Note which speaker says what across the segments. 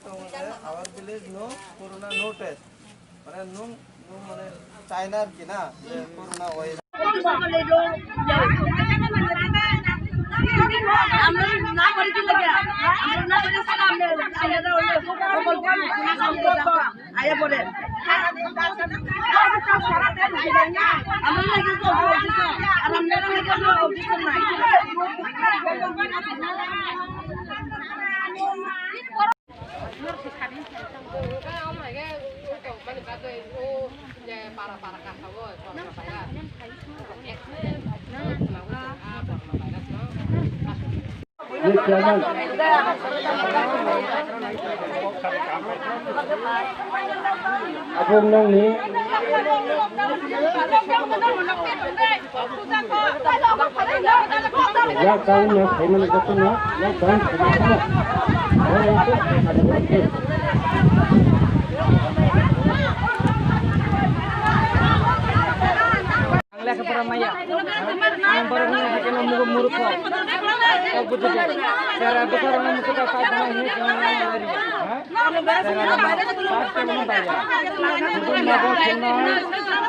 Speaker 1: our village no corona no test. মানে no মানে China আর কি না যে করোনা হয়
Speaker 2: আমরা না করি কি লাগে আমরা না করি সারা আমরা আয়া বলে আমরা লাগে তো আর আমরা লাগে তো অফিসার নাই
Speaker 3: Abang nang ni. Ya kau ni, saya mana jatuh ni? Ya kau ni. Angla kepada Maya. Yang baru ni kita nak muruk kau. Kau betul. Cara besar orang mesti kau kau mana ni kau mana lari. Cara pasti mana bayar. Bukan mabuk kena.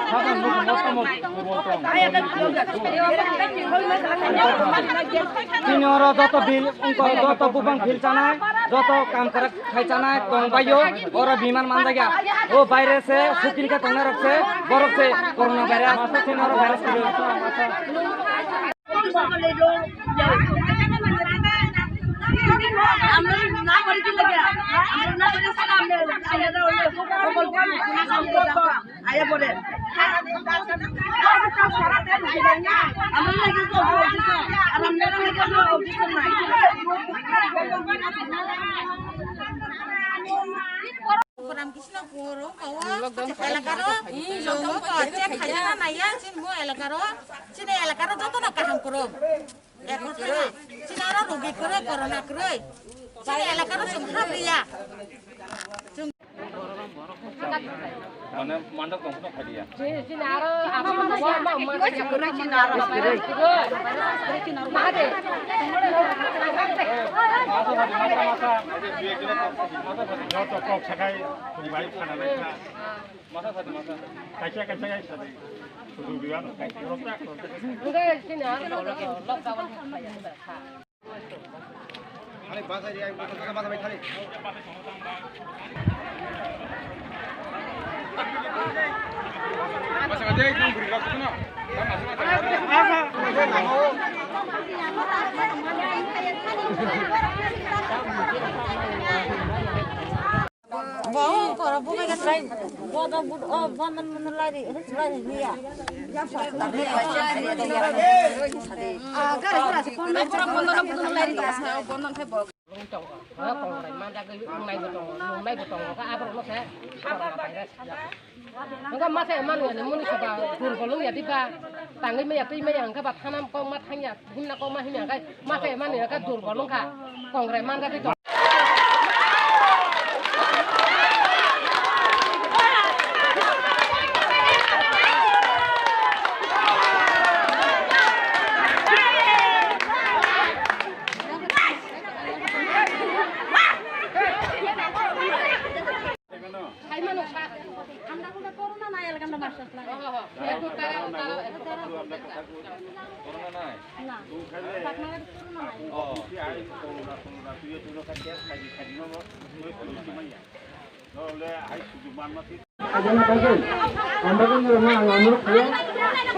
Speaker 3: Apa mungkin motong. Sini orang jatuh bil, ungkau jatuh bubang bil cana, jatuh kam kerak khai cana, tong bayo, orang biman manda gaya. Oh virus se, sukin ka tengah rok se, borok se, corona virus. Masuk sini orang virus kiri.
Speaker 2: আমরা না করি কি লাগে আমরা না করি সারা আমরা আয়া বলে আমরা লাগে তো আর আমরা লাগে তো অফিসার নাই Ramkisnapuro kawa elakaro jogo ko cek khajana naya sin mo elakaro sin elakaro joto na kaham kuro ekor kare sin aro rogi kore corona kore sin elakaro sumha priya
Speaker 3: Mana mandok kau nak hadiah?
Speaker 2: sin aro apa ma kore sin aro sin aro mahade
Speaker 3: Masa kok sakai kembali kana mereka. Masa satu masa. Kaca satu. Sudah bilang kaca rotak.
Speaker 2: enggak sin aro lockdown kaya berkah
Speaker 1: খালি বাসা দিয়ে মাথা ভাই খালি
Speaker 3: Masa kerja itu beri waktu tu nak.
Speaker 2: Bau kalau bukan kan lain, bodoh bodoh, bandan bandan lari, lari ni ya. Tapi gara-gara sekolah bandan bandan lari tu, bandan saya bawa. Enggak masa eman ni muni sebab kurang ya tiba tangi me ya pi me yang ka tanam kau mat hanya hina kau mah hina kai masa eman ya ka dur bolong ka kongres man ka tu
Speaker 3: Jangan kaget. Anda kan rumah anggur saya.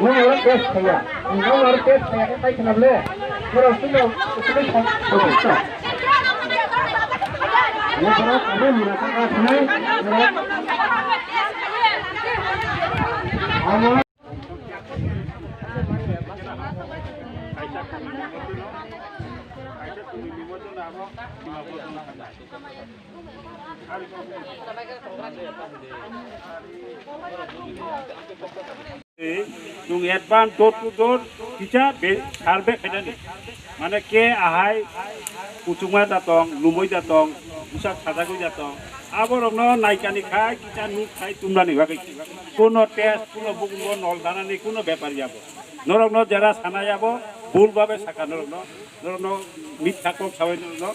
Speaker 3: Mau orang tes saya. Mau orang tes saya kita kenal le. Kalau sudah sudah bisa. Ya kalau kamu merasakan senang, Nung advance door kita sarbe khedani mane ke ahai kucuma datang lumoi datang usak sadagu datang aborno naikani khai kita nu khai tumrani bagai kono test kono bukungo nol danani kono ব্যাপার যাব নরকনো যারা সানা যাব ভুলভাবে সাকা নরকনো মিথ্যা cock সবাই নরকনো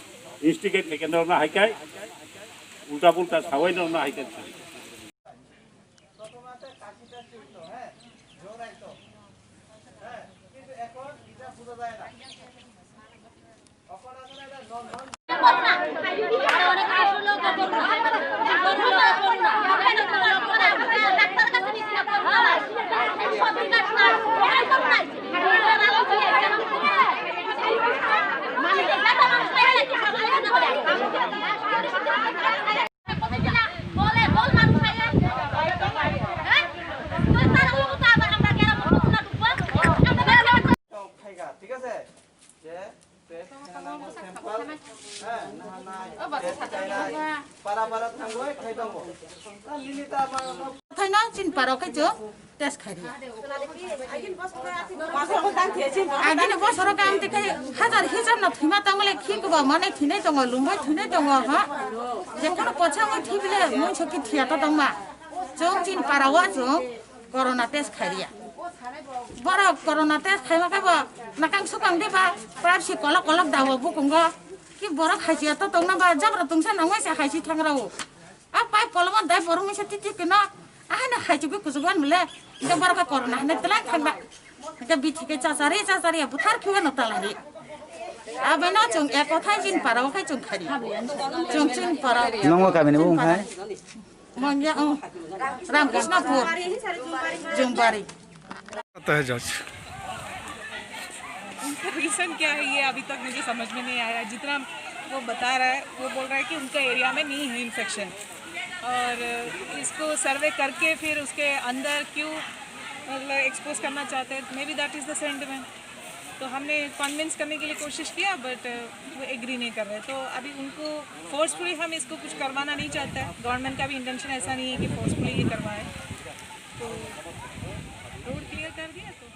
Speaker 3: instigate থেকে নরকনো হাইকাই উল্টা পুল্টা সাবাই না হাইতেছে
Speaker 1: প্রথমে আছে কাশিটা ছিল, হ্যাঁ, জ্বর আইতো, হ্যাঁ, কিন্তু এখন এটা বোঝা যায় না। এখন আসলে এটা নন খাইগা, ঠিক আছে? যে পেট স্যাম্পল, হ্যাঁ, না নাই, পেট খাইলাই, পারা থাঙ্গই খাই দঙ্গ। লিলিতা আমার
Speaker 2: Thay nó xin bà đâu cái chỗ test khai đi. Anh nó có số cam thì cái hai giờ khi trong nó thì mà tao lại khi của bà mà này thì này tao lùm với thì này tao hả? Giờ có nó có chắc cái thì bây muốn cho cái thiệt tao mà. Chúng xin bà đâu á chúng corona test khai đi. Bà đâu corona test khai mà cái bà nó căng số căng đi bà. Bà chỉ có lọc đầu vào cùng có. Cái bà đâu khai gì tao nó bà chắc là tung sang nó ngay sẽ khai gì thằng đâu. Apa kalau mau dah baru mesti titik kena. Nah, haji gue kusugan mula. Kita baru ke corona. Nah, telah kena. Kita bici ke cacari ya. Putar kau nak telah ni. Apa nak cung? Aku thai jin parau kai cung kari. Cung parau.
Speaker 4: Nongol kami ni bung hai.
Speaker 2: Manja Ram Krishnapur. Jumbari.
Speaker 5: आता है जज
Speaker 6: उनका reason क्या है ये अभी तक मुझे समझ में नहीं आया। जितना वो बता रहा है वो बोल रहा है कि उनका एरिया में नहीं है इन्फेक्शन और इसको सर्वे करके फिर उसके अंदर क्यों मतलब एक्सपोज करना चाहते हैं। May be that is the sentiment. तो हमने कन्विंस करने के लिए कोशिश किया बट वो एग्री नहीं कर रहे। तो अभी उनको फोर्सफुली हम इसको कुछ करवाना नहीं चाहते हैं। गवर्नमेंट का भी इंटेंशन ऐसा नहीं है कि फोर्सफुली ये करवाए। तो रोड क्लियर कर दिया तो